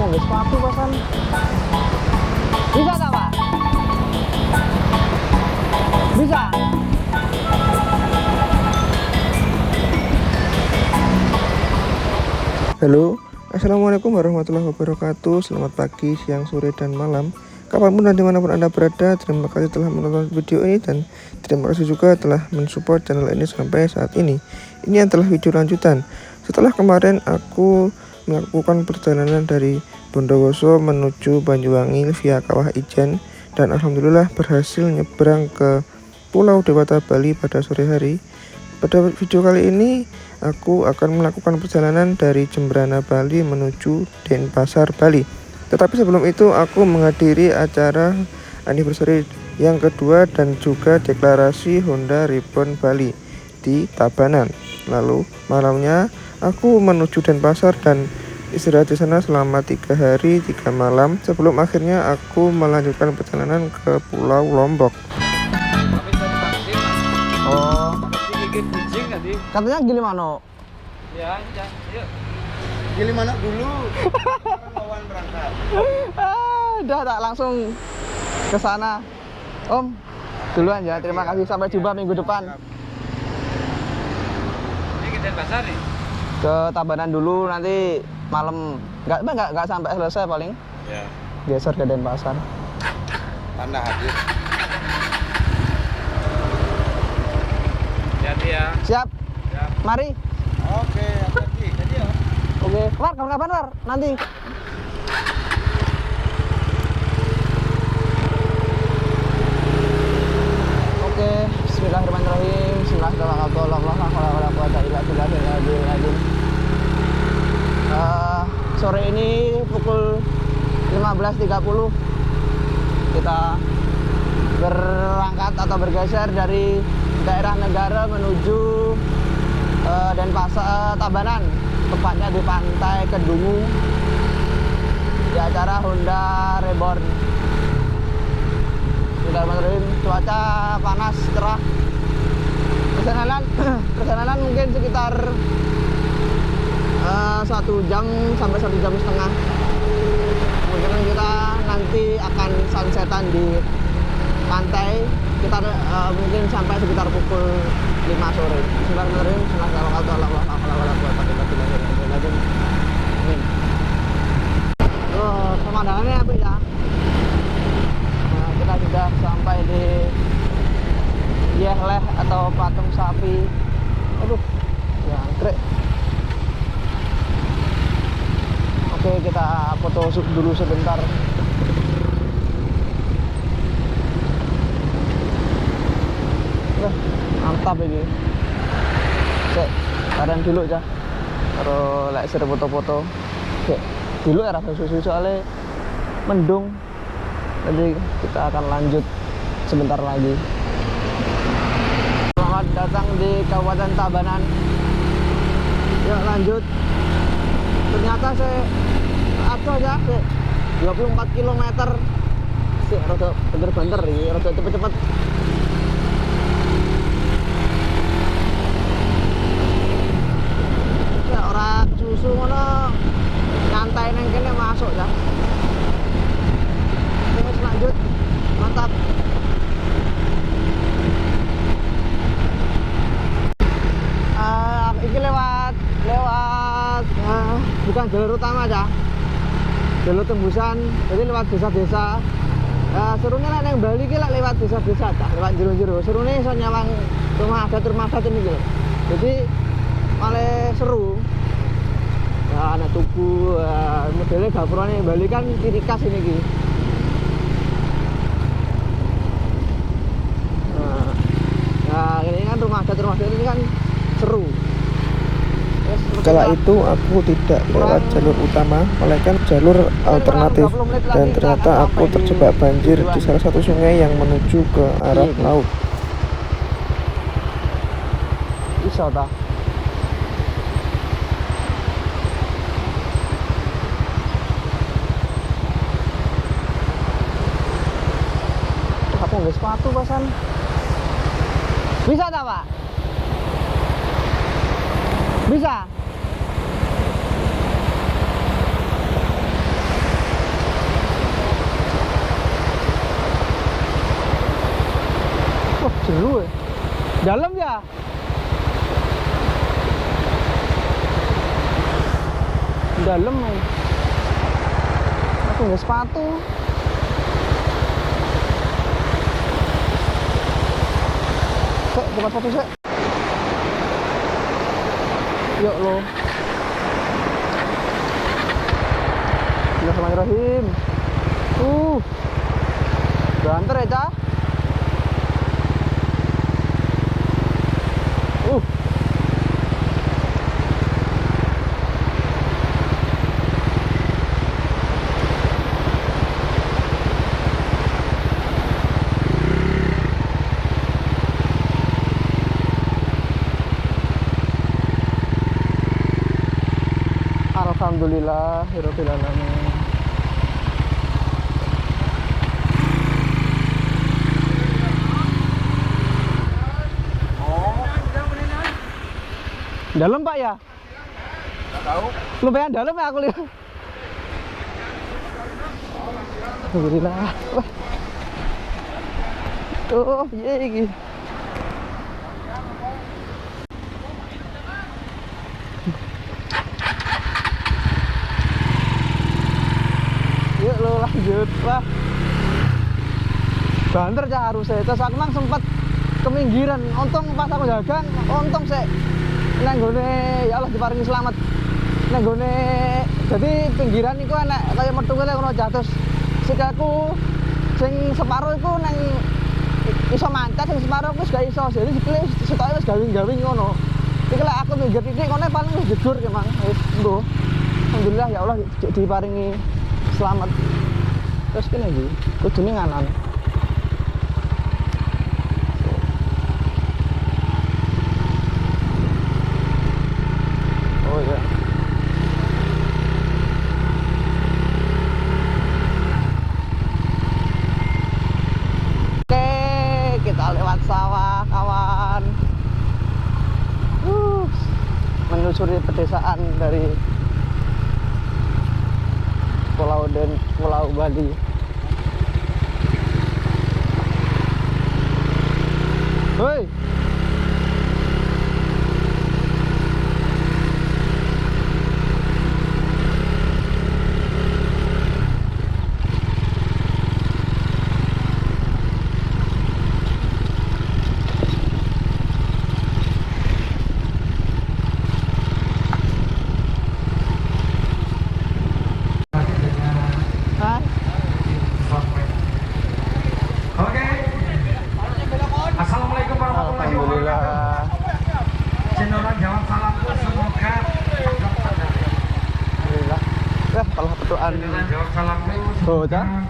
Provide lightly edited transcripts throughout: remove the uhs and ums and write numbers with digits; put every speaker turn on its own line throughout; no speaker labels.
nggak sepatu pasan. Bisa tak Pak? Bisa.
Halo, assalamualaikum warahmatullahi wabarakatuh. Selamat pagi, siang, sore, dan malam. Kapanpun dan dimanapun Anda berada, terima kasih telah menonton video ini dan terima kasih juga telah mensupport channel ini sampai saat ini. Ini adalah video lanjutan. Setelah kemarin aku melakukan perjalanan dari Bondowoso menuju Banyuwangi via Kawah Ijen dan alhamdulillah berhasil nyebrang ke Pulau Dewata Bali pada sore hari. Pada video kali ini aku akan melakukan perjalanan dari Jembrana Bali menuju Denpasar Bali. Tetapi sebelum itu aku menghadiri acara anniversary yang kedua dan juga deklarasi Honda Reborn Bali di Tabanan. Lalu malamnya aku menuju Denpasar dan istirahat di sana selama 3 hari 3 malam sebelum akhirnya aku melanjutkan perjalanan ke Pulau Lombok.
Oh, katanya Gilimanuk.
Ya, yuk.
Gilimanuk dulu. Lawan berangkat.
Udah tak langsung ke sana. Om, duluan ya. Terima kasih. Sampai jumpa minggu depan.
Ini ke Denpasar nih.
Ke Tabanan dulu nanti malam. Enggak sampai selesai paling.
Ya.
Geser ke Denpasar.
Anda hadir.
Hati ya.
Siap.
Siap.
Mari.
Oke, hati-hati. Jadi ya.
Oke. War, kapan-kapan War? Nanti. Oke. Bismillahirrahmanirrahim. Bismillahirrahmanirrahim. Sore ini pukul 15.30 kita berangkat atau bergeser dari daerah negara menuju Denpasar Tabanan, tepatnya di pantai Kedungu di acara Honda Reborn. Bismillahirrahmanirrahim. Cuaca panas cerah. Perjalanan mungkin sekitar 1 jam sampai 1 jam setengah. Kemudian kita nanti akan sunsetan di pantai. Kita mungkin sampai sekitar pukul 5 sore. Bismillahirrahmanirrahim. Amin. Pemandangannya apa ya? Nah, kita sudah sampai di Yehleh atau patung sapi. Aduh, ya angkrek. Oke, kita foto dulu sebentar. Mantap ini. Cek, kadang dulu aja. Kalau lek sering foto-foto. Oke, dulu ya rasa susu soalnya mendung. Jadi kita akan lanjut sebentar lagi. Selamat datang di Kabupaten Tabanan. Yuk lanjut. Ternyata saya aja 24 km. Sih, rada bener-bener iki, rada cepet-cepet. Susu ngono nyantai neng kene masuk ya. Terus lanjut, mantap. Ini lewat bukan jalur utama ya, jalur tembusan. Jadi lewat desa-desa. Serunya lah neng Bali ki lewat desa-desa tak, lewat jero-jero. Serunya iso nyawang rumah adat ini gitu. Jadi malah seru. Anak tuku modelnya gapurane Bali kan ciri khas ini gitu. Nah, ini kan rumah adat ini kan seru.
Kala itu aku tidak lewat jalur utama, melainkan jalur alternatif dan ternyata aku terjebak banjir di salah satu sungai yang menuju ke arah laut.
Bisa tak? Aku nggak sepatu pasan. Bisa tak Pak? Bisa. Dalam ya? Dalam. Aku nggak sepatu. Sek, buka sepatu sek. Yuk lo. Bismillahirrahmanirrahim. Banter ya, Cah. Alhamdulillahirabbil alamin. Dalam Pak ya?
Nggak tahu.
Lumayan dalam ya aku lihat. Alhamdulillah. Wah. Oh, iya iki. Yuk lo lanjut. Wah. Banter Cah harusnya. Terus aku mang sempat keminggiran. Untung pas aku jagan, untung sih. Nenggone ya Allah diparingi selamat. Nenggone jadi pinggiran iku enak kaya metu kene ono jatuh. Sikaku sing separo iku nang iso mancat, sing separo wis gak iso. Jadi sikile setoke wis gawing-gawing ngono. Iki lek aku minggir titik ngono paling wis jedur ya Mang. Wis mbuh. Alhamdulillah ya Allah diparingi selamat. Terus kene iki kudune nganan. Sawah kawan, menyusuri pedesaan dari Pulau Bali. Hoi.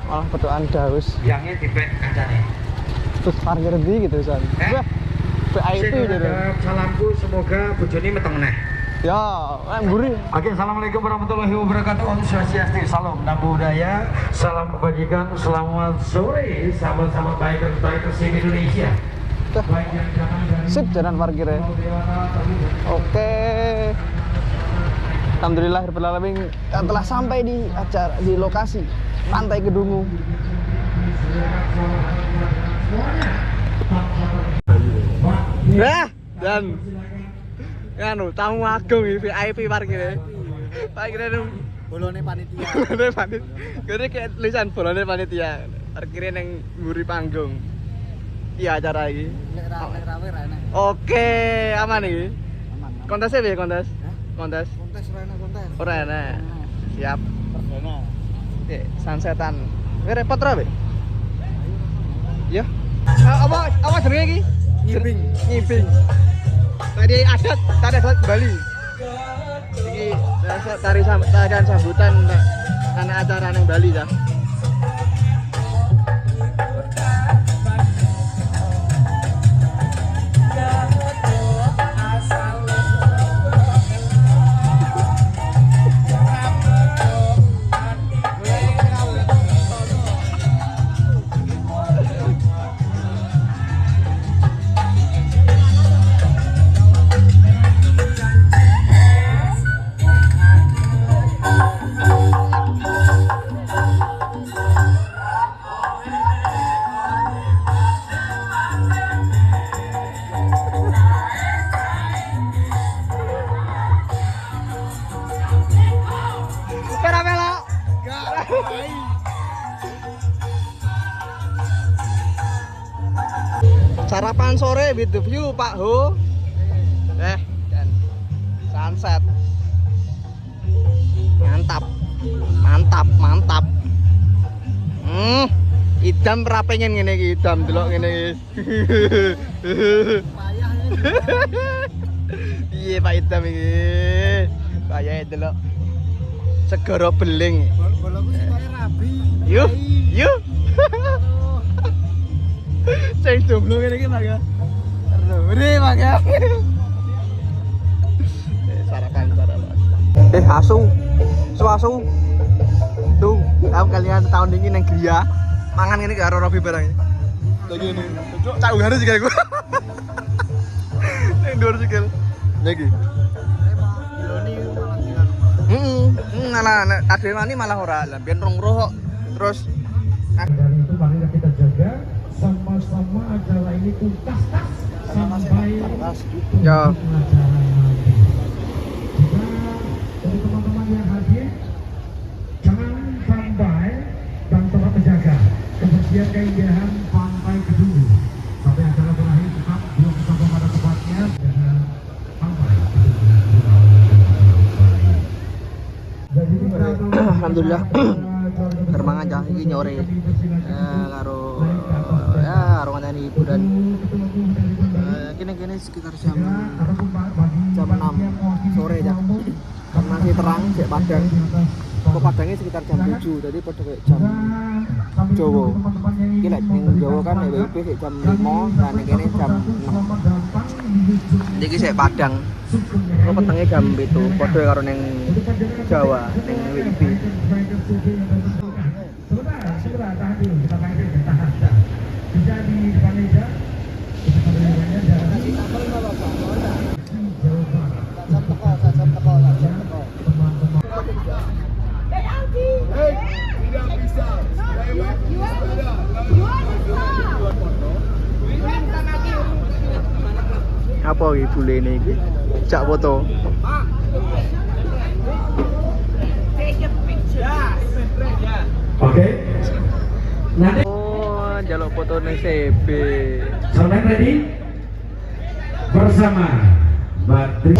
Malah petukan daus.
Yangnya dipek kacane.
Terus parkir ndi gitu San. Wah. VIP gitu.
Salamku semoga bojone meteng meneh.
Ya, mburi.
Oke, assalamualaikum warahmatullahi wabarakatuh. Om Swastiastu, salam namo budaya, salam kebajikan, selamat sore, sama-sama bikers Indonesia.
Sip jalan parkirnya. Oke. Alhamdulillahirobbilalamin telah sampai di lokasi Pantai Kedungu. Nah, dan nganu tamu agung VIP parkirnya. Parkirnya nang bolone panitia. Bolone panitia. Gede kayak tulisan bolone panitia. Parkirnya nang mburi panggung. Iya acara iki. Nek rame enak. Oke, aman iki. Aman. Kontesnya piye kontes? Kontes. Kontes ora enak. Siap. Perdana. Oke, sunsetan. Wis repot ra, Be? Ya. Apa jenenge iki? Nyibing. Tadi adat Bali. Iki tarian sambutan anak acara nang Bali dah. Sarapan sore with the view Pak Ho. Dan sunset. Mantap. Mantap, mantap. Idam ora pengen ngene iki, idam delok ngene iki. Iya Pak Idam iki. Kayak delok segara beling.
Bolongku sih kayak rabi.
Yuk, yuk. Sing jomblo ngene iki, Mas ya. Ore, Mas ya. Sarapan. Asu. Suasu. Tuh, aku kalian tahun ini nang Gria. Mangan ngene karo Robi barang. Lagi ini. Cak harus iki aku. Ning dhuwur sikil. Lagi. Nah, ademani malah ora. Lah ben rong roh kok. Terus
Dan itu marilah kita jaga sama-sama acara ini tuntas sampai
ya.
acara nanti. Juga untuk teman-teman yang hadir, jangan sampai dan tetap menjaga kebersihan keindahan pantai Kedung sampai acara berakhir tetap belum sampai pada tempatnya dengan pantai
Alhamdulillah. Kermangan cah iki nyore. Karo ya karo ngandani ibu dan kene sekitar jam 6 sore ya. Karena masih terang cek Padang. Kok Padangnya sekitar jam 7. Jadi pada kayak jam Jawa. Iki lek ning Jawa kan WIB sik jam 5, nah ning kene jam 6. Iki sik Padang. Kok petenge jam 7 padha karo ning Jawa, ning WIB.
Sebentar, tahan dulu, kita panggil, tahan. Bisa di depan meja.
Apa iki bulene iki? Jak foto.
Oke. Nanti
Oh, njaluk fotone CB.
sampai ready bersama Batri.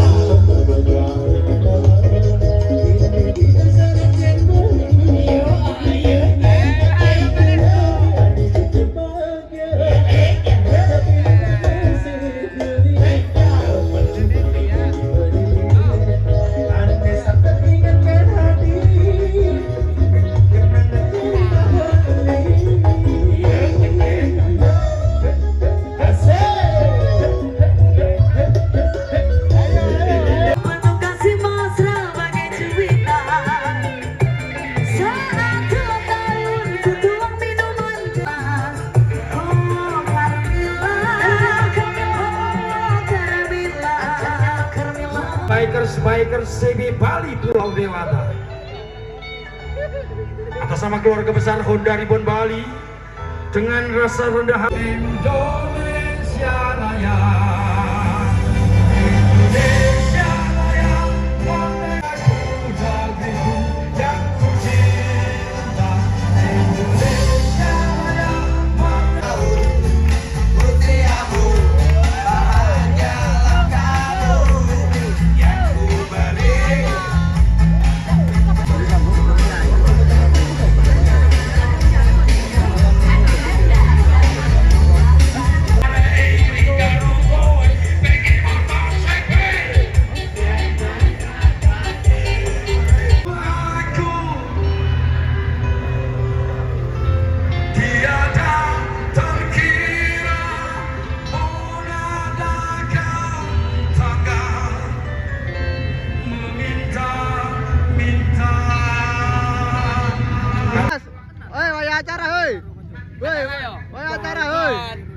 Bikers CB Bali Pulau Dewata atas nama keluarga besar Honda Ribbon Bali dengan rasa rendah hati Indonesia Raya. Indonesia Raya, negaraku negeriku yang ku cinta. Indonesia Raya, usiamu bahagialah kamu yang ku beri.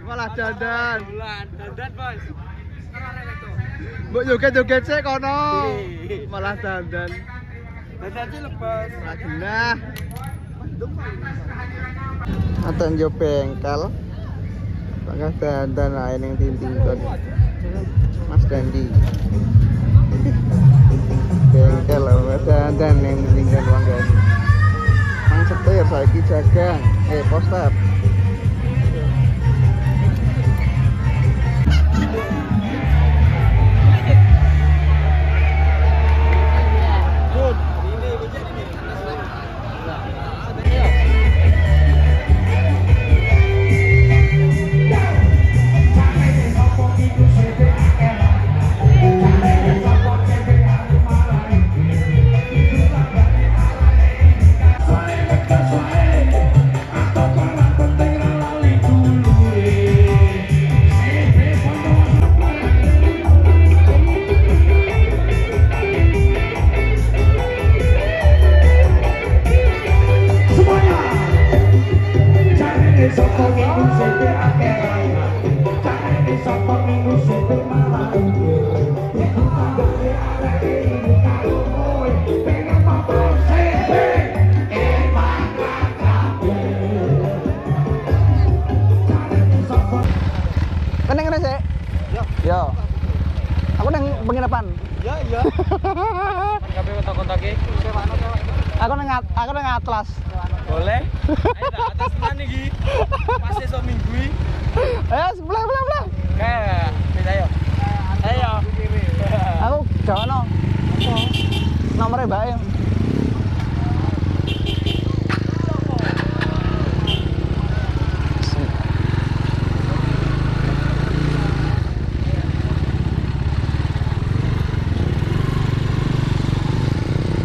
Malah dandan. Dandan, Bos. Mbok joget-joget sik kono. Malah dandan. Dandan sih lepas. Lagi nah. Aten yo bengkel. Pangkat dandan ae ning tintingkon. Mas Dandi. Bengkel Mas dandan ning tintingkon Wang Dandi. parkir, saiki jagang. Postep. Kan yang sih? Yo. Aku nang penginapan.
Iya. Kabeh kontak-kontake.
Aku nang Atlas.
Boleh. Ayo tak atas tenan iki. Pas esuk minggu iki.
Sebelah.
Bisa yo. Ayo.
Aku gak ono. Nomornya Mbak ya.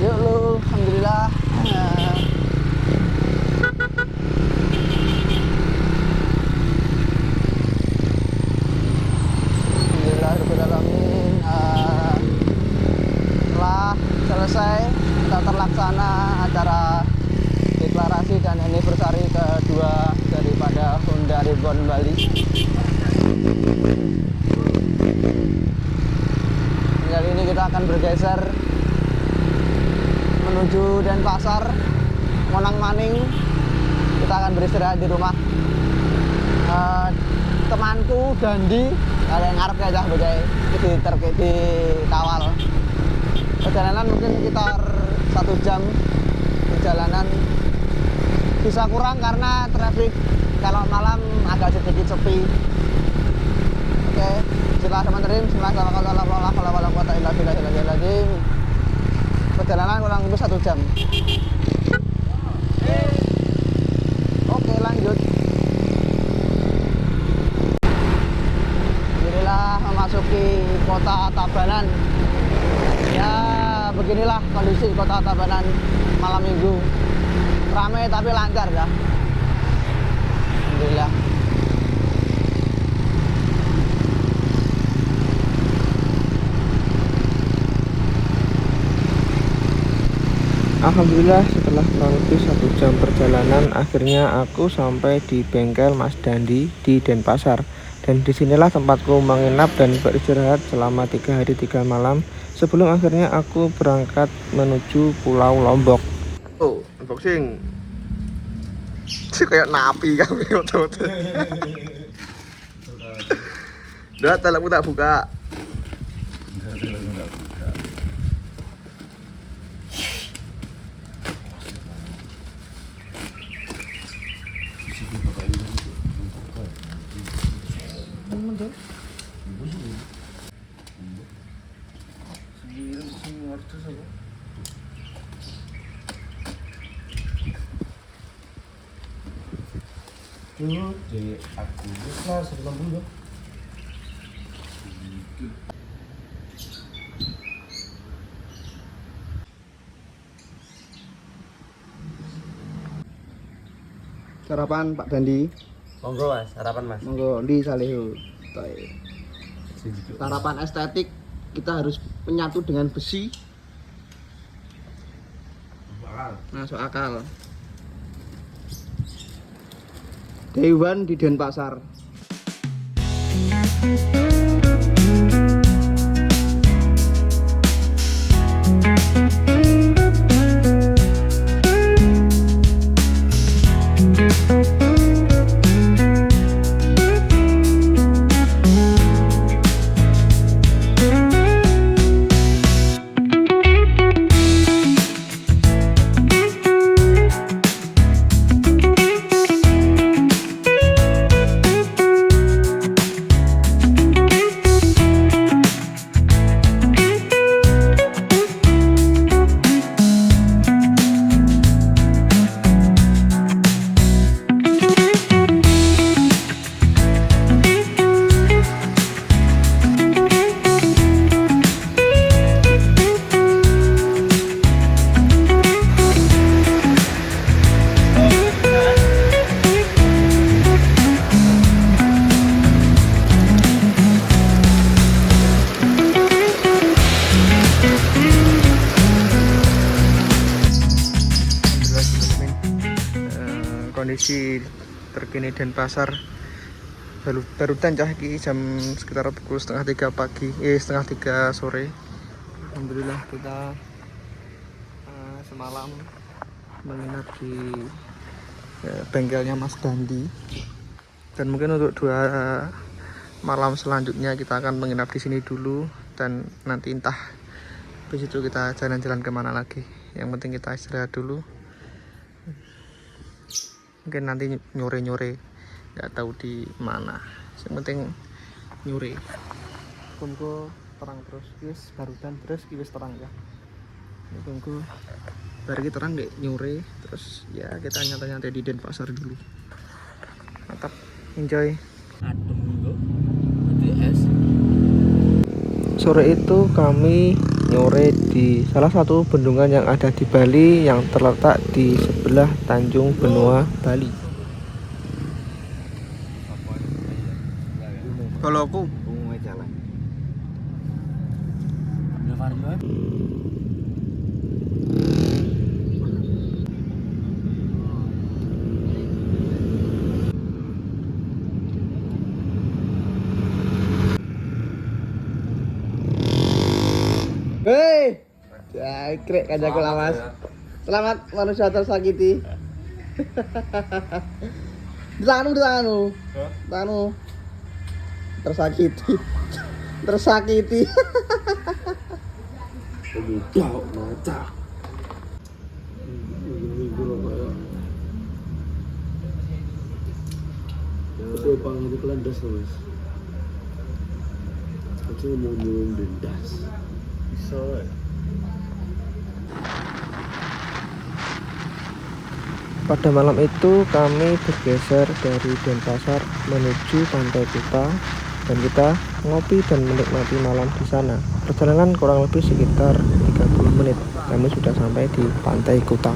Yuk lu, alhamdulillah. Alhamdulillahirobbilalamin. Setelah selesai kita terlaksana acara deklarasi dan anniversary kedua daripada Honda Reborn Bali. Kali ini kita akan bergeser menuju Denpasar, Monang Maning. Kita akan beristirahat di rumah temanku Dandi. Ada yang ngarep aja bajai di kawal. Perjalanan mungkin sekitar 1 jam perjalanan. Bisa kurang karena traffic kalau malam agak sedikit sepi. Oke, bismillahirrahmanirrahim. Bismillahirrahmanirrahim. Perjalanan kurang lebih 1 jam. Oke, lanjut. Alhamdulillah memasuki kota Tabanan. Ya, beginilah kondisi kota Tabanan malam minggu. Ramai tapi lancar ya. Alhamdulillah.
Alhamdulillah setelah kurang lebih 1 jam perjalanan akhirnya aku sampai di bengkel Mas Dandi di Denpasar. Dan disinilah tempatku menginap dan beristirahat selama 3 hari 3 malam sebelum akhirnya aku berangkat menuju Pulau Lombok.
Oh, unboxing. Sih kayak napi kan betul-betul. Udah, telekmu tak buka.
Dulu di aku lah 160.
Sarapan Pak Dandi.
Monggo Mas, sarapan Mas.
Monggo di Salehu. Sarapan estetik kita harus menyatu dengan besi. Masuk akal. Dewan di Denpasar.
kondisi terkini Denpasar barudan cah iki jam sekitar pukul setengah 3 pagi, setengah 3 sore. Alhamdulillah kita semalam menginap di bengkelnya Mas Dandi, dan mungkin untuk 2 malam selanjutnya kita akan menginap di sini dulu, dan nanti entah habis itu kita jalan-jalan kemana lagi. Yang penting kita istirahat dulu, mungkin nanti nyore-nyore nggak tahu di mana, yang penting nyore. Tunggu terang terus guys, barudan terus guys terang ya. Tunggu baru terang deh nyore, terus ya kita nyantai-nyantai di Denpasar dulu. Mantap, enjoy.
Adem kok. Berarti es.
Sore itu kami nyore di salah satu bendungan yang ada di Bali, yang terletak di sebelah Tanjung Benua, Bali. Kalau aku
jalan. Udah Vario.
hei, krek kajaku lawas. Selamat manusia tersakiti. Di tanganmu. Tersakiti.
Udah maca. Aku panggil di kelandas mas. Aku mau dendas. Bisa.
Pada malam itu kami bergeser dari Denpasar menuju Pantai Kuta, dan kita ngopi dan menikmati malam di sana. Perjalanan kurang lebih sekitar 30 menit. Kami sudah sampai di Pantai Kuta.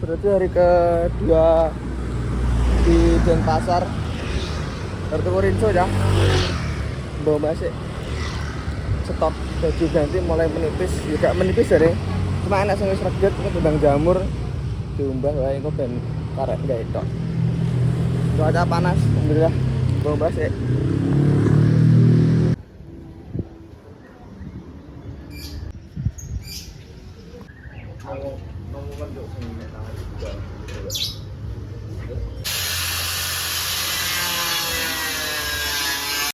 Berarti hari kedua di Denpasar. Bertemu Rinso ya. Bawa masih stop baju ganti mulai menipis, juga menipis dari cuma enak sing wis reget ketimbang jamur diumbah wae kok ben karek gawe tok. Cuaca panas, alhamdulillah. Bawa masih